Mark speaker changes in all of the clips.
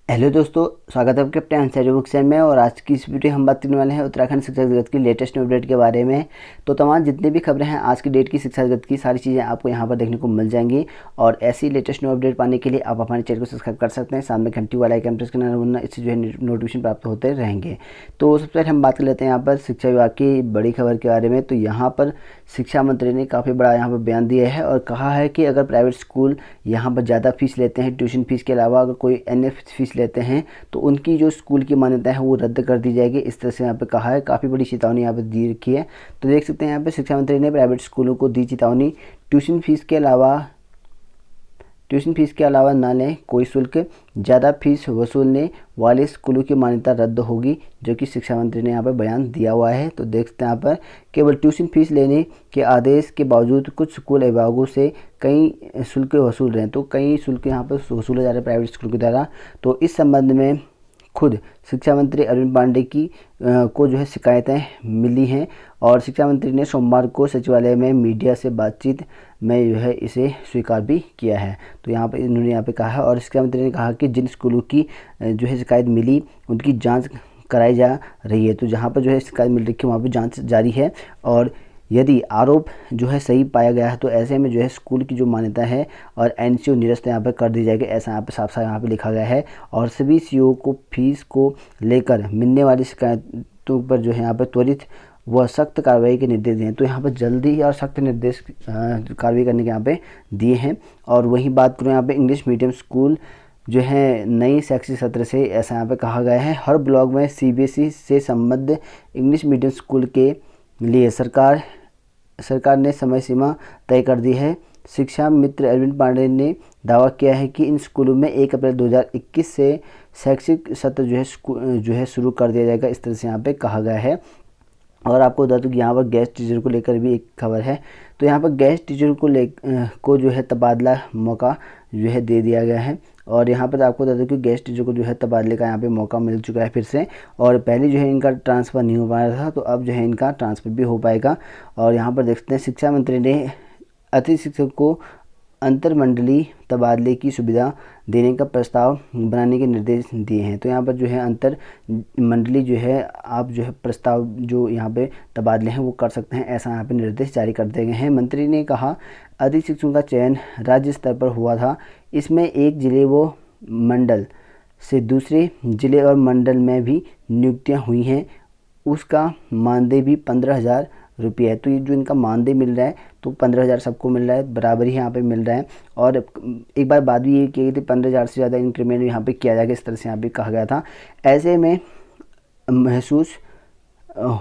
Speaker 1: Hello दोस्तों, स्वागत है आपके अपने आंसर बुक चैनल में। और आज की इस वीडियो हम बात करने वाले हैं उत्तराखंड शिक्षा जगत की लेटेस्ट अपडेट के बारे में। तो तमाम जितनी भी खबरें हैं आज की डेट की शिक्षा जगत की, सारी चीज़ें आपको यहां पर देखने को मिल जाएंगी। और ऐसी लेटेस्ट न्यू अपडेट पाने के लिए आप हमारे चैनल को सब्सक्राइब कर सकते हैं। सामने घंटी वाला आइकन प्रेस करना, वरना इससे जो है नोटिफिकेशन प्राप्त होते रहेंगे। तो सबसे पहले हम बात कर लेते हैं यहाँ पर शिक्षा विभाग की बड़ी खबर के बारे में। तो यहाँ पर शिक्षा मंत्री ने काफ़ी बड़ा यहाँ पर बयान दिया है और कहा है कि अगर प्राइवेट स्कूल यहाँ पर ज़्यादा फीस लेते हैं, ट्यूशन फीस के अलावा अगर कोई अन्य फीस लेते हैं, तो उनकी जो स्कूल की मान्यता है वो रद्द कर दी जाएगी। इस तरह से यहाँ पे कहा है, काफ़ी बड़ी चेतावनी यहाँ पे दी रखी है। तो देख सकते हैं यहाँ पे शिक्षा मंत्री ने प्राइवेट स्कूलों को दी चेतावनी, ट्यूशन फीस के अलावा ना लें कोई शुल्क, ज़्यादा फीस वसूलने वाले स्कूलों की मान्यता रद्द होगी, जो कि शिक्षा मंत्री ने यहाँ पर बयान दिया हुआ है। तो देखते हैं यहाँ पर केवल ट्यूशन फीस लेने के आदेश के बावजूद कुछ स्कूल विभागों से कई शुल्क वसूल रहे हैं। तो कई शुल्क यहाँ पर वसूले जा रहे हैं प्राइवेट स्कूल के द्वारा। तो इस संबंध में खुद शिक्षा मंत्री अरविंद पांडे की को जो है शिकायतें मिली हैं और शिक्षा मंत्री ने सोमवार को सचिवालय में मीडिया से बातचीत में जो है इसे स्वीकार भी किया है। तो यहाँ पे इन्होंने यहाँ पे कहा है और शिक्षा मंत्री ने कहा कि जिन स्कूलों की जो है शिकायत मिली उनकी जांच कराई जा रही है। तो जहाँ पर जो है शिकायत मिल रही है वहाँ पर जाँच जारी है और यदि आरोप जो है सही पाया गया है तो ऐसे में जो है स्कूल की जो मान्यता है और एनसीओ निरस्त यहाँ पर कर दी जाएगी, ऐसा यहाँ पे साफ साफ यहाँ पे लिखा गया है। और सभी सीओ को फीस को लेकर मिलने वाली शिकायतों पर जो है यहाँ पर त्वरित व सख्त कार्रवाई के निर्देश दिए हैं। तो यहाँ पर जल्दी और सख्त निर्देश कार्रवाई करने के यहाँ पे दिए हैं। और वहीं बात करूँ यहाँ पे इंग्लिश मीडियम स्कूल जो है नई शैक्षिक सत्र से, ऐसा यहाँ पे कहा गया है, हर ब्लॉक में सीबीएसई से संबद्ध इंग्लिश मीडियम स्कूल के लिए सरकार ने समय सीमा तय कर दी है। शिक्षा मित्र अरविंद पांडे ने दावा किया है कि इन स्कूलों में 1 अप्रैल 2021 से शैक्षिक सत्र जो है शुरू कर दिया जाएगा, इस तरह से यहाँ पे कहा गया है। और आपको बता दूँ कि यहाँ पर गेस्ट टीचर को लेकर भी एक खबर है। तो यहाँ पर गेस्ट टीचर को जो है तबादला मौका जो है दे दिया गया है। और यहाँ पर आपको बता दूँ कि गेस्ट टीचर को जो है तबादले का यहाँ पे मौका मिल चुका है फिर से। और पहले जो है इनका ट्रांसफ़र नहीं हो पा रहा था, तो अब जो है इनका ट्रांसफ़र भी हो पाएगा। और यहाँ पर देखते हैं शिक्षा मंत्री ने अतिथि शिक्षक को अंतरमंडलीय तबादले की सुविधा देने का प्रस्ताव बनाने के निर्देश दिए हैं। तो यहाँ पर जो है अंतर मंडली जो है आप जो है प्रस्ताव जो यहाँ पे तबादले हैं वो कर सकते हैं, ऐसा यहाँ पे निर्देश जारी कर दिए गए हैं। मंत्री ने कहा अतिथि शिक्षकों का चयन राज्य स्तर पर हुआ था, इसमें एक जिले व मंडल से दूसरे जिले और मंडल में भी नियुक्तियाँ हुई हैं, उसका मानदेय भी 15,000 रुपये है। तो ये जो इनका मानदेय मिल रहा है तो 15,000 सबको मिल रहा है, बराबर ही यहाँ पे मिल रहा है। और एक बार बात भी ये की गई थी 15,000 से ज़्यादा इंक्रीमेंट यहाँ पे किया जाएगा, इस तरह से यहाँ पे कहा गया था। ऐसे में महसूस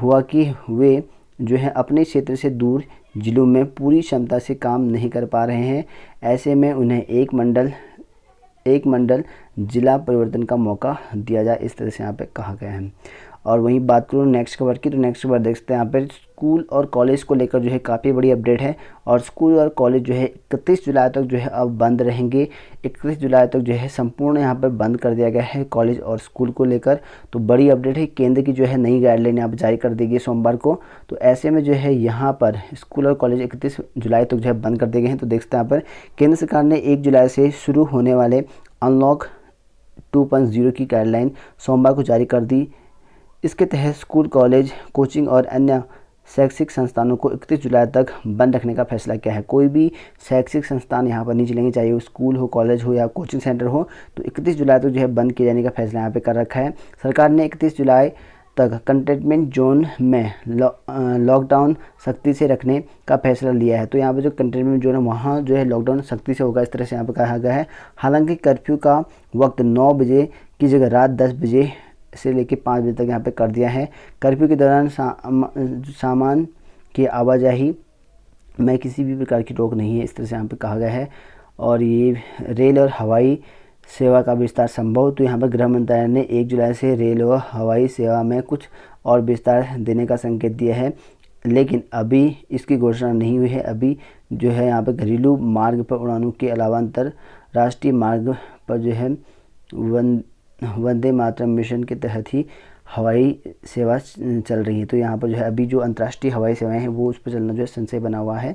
Speaker 1: हुआ कि वे जो है अपने क्षेत्र से दूर जिलों में पूरी क्षमता से काम नहीं कर पा रहे हैं। ऐसे में उन्हें एक मंडल जिला परिवर्तन का मौका दिया जाए, इस तरह से यहाँ पे कहा गया है। और वहीं बात करूँ नेक्स्ट खबर की, तो नेक्स्ट खबर देख सकते हैं यहाँ पर स्कूल और कॉलेज को लेकर जो है काफ़ी बड़ी अपडेट है। और स्कूल और कॉलेज जो है 31 जुलाई तक जो है अब बंद रहेंगे। 31 जुलाई तक जो है संपूर्ण यहाँ पर बंद कर दिया गया है कॉलेज और स्कूल को लेकर। तो बड़ी अपडेट है, केंद्र की जो है नई गाइडलाइन यहाँ पर जारी कर देगी सोमवार को। तो ऐसे में जो है यहाँ पर स्कूल और कॉलेज 31 जुलाई तक जो है बंद कर दिए गए हैं। तो देख सकते हैं यहाँ पर केंद्र सरकार ने 1 जुलाई से शुरू होने वाले अनलॉक 2.0 की गाइडलाइन सोमवार को जारी कर दी। इसके तहत स्कूल, कॉलेज, कोचिंग और अन्य शैक्षिक संस्थानों को 31 जुलाई तक बंद रखने का फैसला किया है। कोई भी शैक्षिक संस्थान यहाँ पर नहीं चलेंगे, चाहे वो स्कूल हो, कॉलेज हो या कोचिंग सेंटर हो। तो 31 जुलाई तक जो है बंद किए जाने का फैसला यहाँ पे कर रखा है। सरकार ने 31 जुलाई तक कंटेनमेंट जोन में लॉकडाउन सख्ती से रखने का फैसला लिया है। तो यहाँ पे जो कंटेनमेंट जोन है वहाँ जो है लॉकडाउन सख्ती से होगा, इस तरह से यहाँ पे कहा गया है। हालांकि कर्फ्यू का वक्त 9 बजे की जगह रात 10 बजे से लेकर 5 बजे तक यहाँ पे कर दिया है। कर्फ्यू के दौरान सामान की आवाजाही में किसी भी प्रकार की रोक नहीं है, इस तरह से यहाँ पे कहा गया है। और ये रेल और हवाई सेवा का विस्तार संभव। तो यहाँ पर गृह मंत्रालय ने 1 जुलाई से रेल व हवाई सेवा में कुछ और विस्तार देने का संकेत दिया है, लेकिन अभी इसकी घोषणा नहीं हुई है। अभी जो है यहाँ पर घरेलू मार्ग पर उड़ानों के अलावा अंतर्राष्ट्रीय मार्ग पर जो है वंदे मातरम मिशन के तहत ही हवाई सेवा चल रही है। तो यहाँ पर जो है अभी जो अंतर्राष्ट्रीय हवाई सेवाएं हैं वो उस पर चलना जो है संशय बना हुआ है।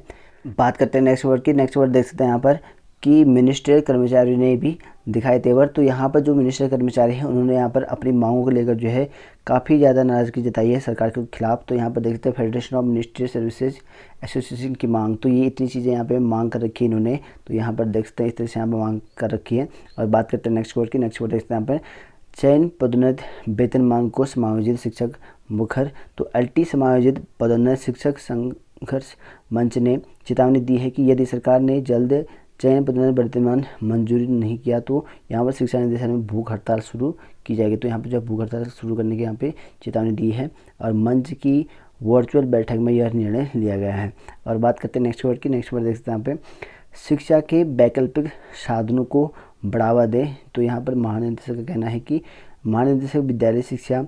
Speaker 1: बात करते हैं नेक्स्ट वर्ड की। नेक्स्ट वर्ड देख सकते हैं यहाँ पर कि मिनिस्ट्रियल कर्मचारियों ने भी दिखाए तेवर। तो यहाँ पर जो मिनिस्ट्रियल कर्मचारी हैं उन्होंने यहाँ पर अपनी मांगों को लेकर जो है काफ़ी ज़्यादा नाराज़गी जताई है सरकार के खिलाफ। तो यहाँ पर देखते हैं federation of ministerial services association की मांग, तो ये इतनी चीज़ें यहाँ पे मांग कर रखी है इन्होंने। तो यहाँ पर देखते हैं इस तरह से यहाँ पर मांग कर रखी है। और बात करते हैं नेक्स्ट कोड की। नेक्स्ट कोड देखते हैं यहाँ पर चयन पदोन्नति वेतन मांग को समायोजित शिक्षक मुखर। तो अल्टी समायोजित पदोन्नति शिक्षक संघर्ष मंच ने चेतावनी दी है कि यदि सरकार ने जल्द चयन पदोन्नति वर्तमान मंजूरी नहीं किया तो यहाँ पर शिक्षा निदेशालय में भूख हड़ताल शुरू की जाएगी। तो यहाँ पर जो भूख हड़ताल शुरू करने की यहाँ पे चेतावनी दी है और मंच की वर्चुअल बैठक में यह निर्णय लिया गया है। और बात करते हैं नेक्स्ट वर्ड की। नेक्स्ट वर्ड देखते हैं यहाँ पे शिक्षा के वैकल्पिक साधनों को बढ़ावा दें। तो यहाँ पर महानिदेशक का कहना है कि महानिदेशक विद्यालय शिक्षा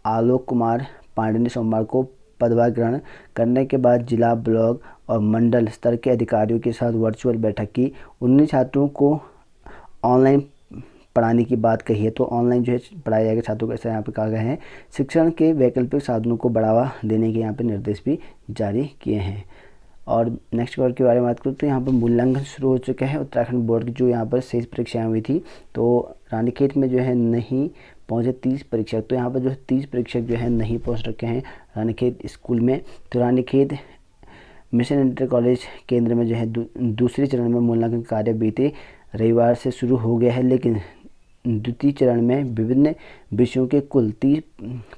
Speaker 1: आलोक कुमार पांडे ने सोमवार को पदभार ग्रहण करने के बाद जिला, ब्लॉक और मंडल स्तर के अधिकारियों के साथ वर्चुअल बैठक की। उन्होंने छात्रों को ऑनलाइन पढ़ाने की बात कही है। तो ऑनलाइन जो है पढ़ाया जाएगा छात्रों को, ऐसा यहाँ पे कहा गया है। शिक्षण के वैकल्पिक साधनों को बढ़ावा देने के यहाँ पे निर्देश भी जारी किए हैं। और नेक्स्ट वर्ड के बारे में बात करूँ तो यहाँ पर मूल्यांकन शुरू हो चुका है उत्तराखंड बोर्ड की, जो यहाँ पर शेष परीक्षाएँ हुई थी। तो रानीखेत में जो है नहीं पहुँचे 30 परीक्षक। तो यहाँ पर जो है 30 परीक्षक जो है नहीं पहुँच रखे हैं रानीखेत स्कूल में। तो रानीखेत मिशन इंटर कॉलेज केंद्र में जो है दूसरे चरण में मूल्यांकन कार्य बीते रविवार से शुरू हो गया है, लेकिन द्वितीय चरण में विभिन्न विषयों के कुल 30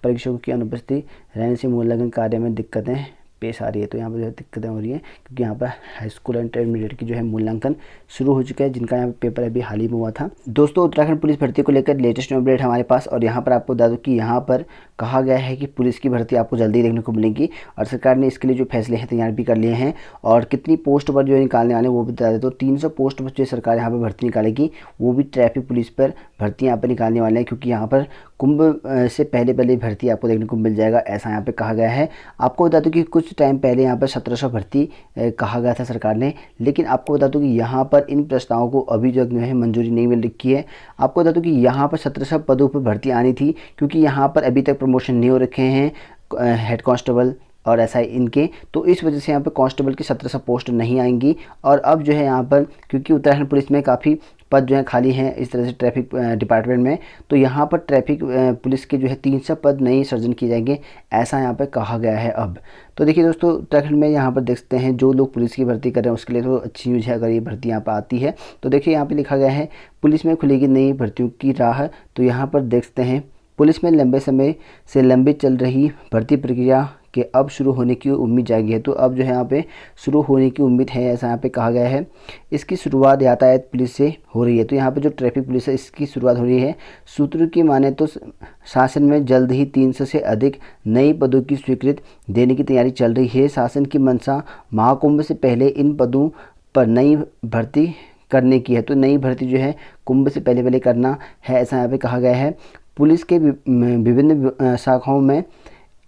Speaker 1: परीक्षकों की अनुपस्थिति रहने से मूल्यांकन कार्य में दिक्कतें पेश आ रही है। तो यहाँ पर जो है दिक्कतें हो रही हैं क्योंकि यहाँ पर हाई स्कूल और इंटरमीडिएट की जो है मूल्यांकन शुरू हो चुका है, जिनका यहाँ पेपर अभी हाल ही में हुआ था। दोस्तों, उत्तराखंड पुलिस भर्ती को लेकर लेटेस्ट अपडेट हमारे पास। और यहाँ पर आपको बता दूँ कि यहाँ पर कहा गया है कि पुलिस की भर्ती आपको जल्दी देखने को मिलेगी और सरकार ने इसके लिए जो फैसले हैं तैयार भी कर लिए हैं। और कितनी पोस्ट पर जो है निकालने वाले वो भी बता देते। तो 300 पोस्ट पर जो सरकार यहाँ पर भर्ती निकालेगी, वो भी ट्रैफिक पुलिस पर भर्ती यहाँ पर निकालने वाले हैं, क्योंकि यहाँ पर कुंभ से पहले भर्ती आपको देखने को मिल जाएगा, ऐसा यहाँ पे कहा गया है। आपको बता दूं कि कुछ टाइम पहले यहाँ पर 1700 भर्ती कहा गया था सरकार ने, लेकिन आपको बता दूं कि यहाँ पर इन प्रस्तावों को अभी जो है मंजूरी नहीं मिल रखी है। आपको बता दूं कि यहाँ पर 1700 पदों पर भर्ती आनी थी, क्योंकि यहाँ पर अभी तक प्रमोशन नहीं हो रखे हैं हेड कांस्टेबल और एसआई इनके। तो इस वजह से यहाँ पर कांस्टेबल की 1700 पोस्ट नहीं आएंगी। और अब जो है यहाँ पर क्योंकि उत्तराखंड पुलिस में काफ़ी पद जो है खाली हैं इस तरह से ट्रैफिक डिपार्टमेंट में, तो यहाँ पर ट्रैफिक पुलिस के जो है 300 पद नए सृजन किए जाएंगे, ऐसा यहाँ पर कहा गया है अब। तो देखिए दोस्तों, उत्तराखंड में यहाँ पर देखते हैं जो लोग पुलिस की भर्ती कर रहे हैं उसके लिए तो अच्छी न्यूज़ है अगर ये भर्ती यहाँ पर आती है। तो देखिए यहाँ पर लिखा गया है पुलिस में खुलेगी नई भर्तियों की राह। तो यहाँ पर देखते हैं पुलिस में लंबे समय से लंबित चल रही भर्ती प्रक्रिया के अब शुरू होने की उम्मीद जागी है। तो अब जो है यहाँ पे शुरू होने की उम्मीद है, ऐसा यहाँ पे कहा गया है। इसकी शुरुआत यातायात पुलिस से हो रही है। तो यहाँ पे जो ट्रैफिक पुलिस है इसकी शुरुआत हो रही है। सूत्रों की माने तो शासन में जल्द ही 300 से अधिक नई पदों की स्वीकृति देने की तैयारी चल रही है। शासन की मंशा महाकुंभ से पहले इन पदों पर नई भर्ती करने की है। तो नई भर्ती जो है कुंभ से पहले करना है, ऐसा यहाँ पे कहा गया है। पुलिस के विभिन्न शाखाओं में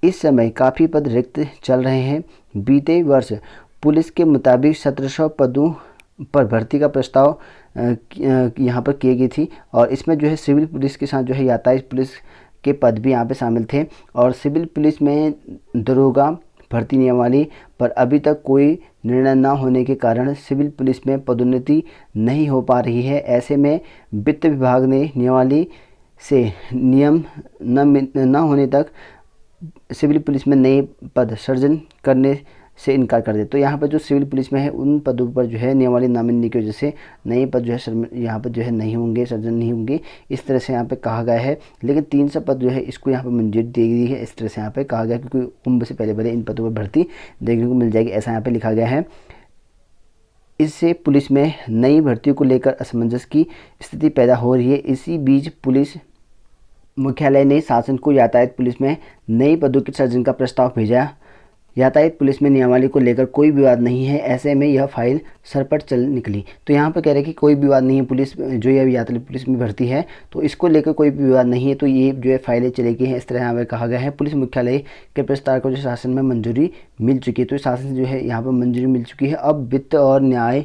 Speaker 1: इस समय काफ़ी पद रिक्त चल रहे हैं। बीते वर्ष पुलिस के मुताबिक 1700 पदों पर भर्ती का प्रस्ताव यहाँ पर की गई थी और इसमें जो है सिविल पुलिस के साथ जो है यातायात पुलिस के पद भी यहाँ पे शामिल थे। और सिविल पुलिस में दरोगा भर्ती नियमावली पर अभी तक कोई निर्णय न होने के कारण सिविल पुलिस में पदोन्नति नहीं हो पा रही है। ऐसे में वित्त विभाग ने नियमावली से नियम न होने तक सिविल पुलिस में नए पद सृजन करने से इनकार कर दे। तो यहाँ पर जो सिविल पुलिस में है उन पदों पर जो है नियमावली न मिलने की वजह से नए पद जो है यहाँ पर जो है नहीं होंगे, सृजन नहीं होंगे, इस तरह से यहाँ पे कहा गया है। लेकिन 300 पद जो है इसको यहाँ पर मंजूरी दे दी है, इस तरह से यहाँ पे कहा गया, क्योंकि कुंभ से पहले इन पदों पर भर्ती देखने को मिल जाएगी, ऐसा यहाँ पर लिखा गया है। इससे पुलिस में नई भर्तियों को लेकर असमंजस की स्थिति पैदा हो रही है। इसी बीच पुलिस मुख्यालय ने शासन को यातायात पुलिस में नई पदों के सृजन का प्रस्ताव भेजा। यातायात पुलिस में नियमावली को लेकर कोई विवाद नहीं है, ऐसे में यह फाइल सर पर चल निकली। तो यहाँ पर कह रहे हैं कि कोई विवाद नहीं है, पुलिस जो ये यातायात पुलिस में भर्ती है तो इसको लेकर कोई भी विवाद नहीं है, तो ये जो है फाइलें चलेगी हैं, इस तरह यहाँ पर कहा गया है। पुलिस मुख्यालय के प्रस्ताव को जो शासन में मंजूरी मिल चुकी है, तो शासन से जो है यहाँ पर मंजूरी मिल चुकी है। अब वित्त और न्याय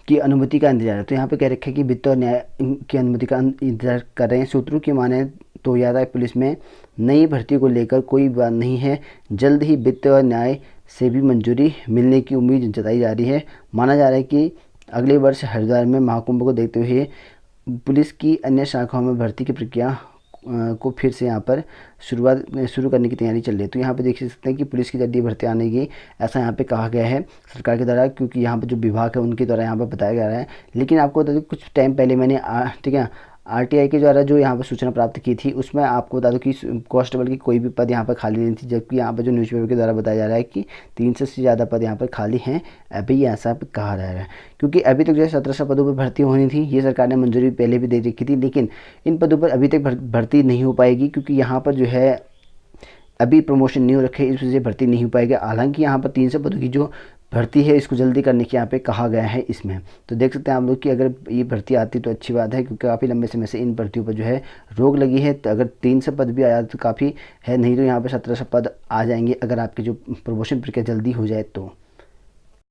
Speaker 1: की अनुमति का इंतजार है। तो यहाँ पे कह रखा है कि वित्त और न्याय की अनुमति का इंतजार कर रहे हैं। सूत्रों की माने तो यातायात पुलिस में नई भर्ती को लेकर कोई विवाद नहीं है, जल्द ही वित्त और न्याय से भी मंजूरी मिलने की उम्मीद जताई जा रही है। माना जा रहा है कि अगले वर्ष हरिद्वार में महाकुंभ को देखते हुए पुलिस की अन्य शाखाओं में भर्ती की प्रक्रिया को फिर से यहाँ पर शुरू करने की तैयारी चल रही है। तो यहाँ पे देख सकते हैं कि पुलिस की जल्दी भर्ती आने की ऐसा यहाँ पे कहा गया है सरकार के द्वारा, क्योंकि यहाँ पे जो विभाग है उनके द्वारा यहाँ पर बताया जा रहा है। लेकिन आपको बता दूँ कुछ टाइम पहले मैंने ठीक है आरटीआई के द्वारा जो यहाँ पर सूचना प्राप्त की थी उसमें आपको बता दूं कि कांस्टेबल की कोई भी पद यहाँ पर खाली नहीं थी, जबकि यहाँ पर जो न्यूज़पेपर के द्वारा बताया जा रहा है कि 300 से ज़्यादा पद यहाँ पर खाली हैं अभी, ऐसा कहा जा रहा है। क्योंकि अभी तक जो है 1700 पदों पर भर्ती होनी थी, ये सरकार ने मंजूरी पहले भी दे रखी थी, लेकिन इन पदों पर अभी तक भर्ती नहीं हो पाएगी, क्योंकि यहाँ पर जो है अभी प्रमोशन नहीं हो रखे, इस वजह से भर्ती नहीं हो पाएगी। हालांकि यहाँ पर 300 पदों की जो भर्ती है इसको जल्दी करने की यहाँ पे कहा गया है इसमें। तो देख सकते हैं आप लोग कि अगर ये भर्ती आती तो अच्छी बात है, क्योंकि काफ़ी लंबे समय से इन भर्तियों पर जो है रोक लगी है। तो अगर 300 पद भी आया तो काफ़ी है, नहीं तो यहाँ पे 1700 पद आ जाएंगे अगर आपकी जो प्रमोशन प्रक्रिया जल्दी हो जाए तो।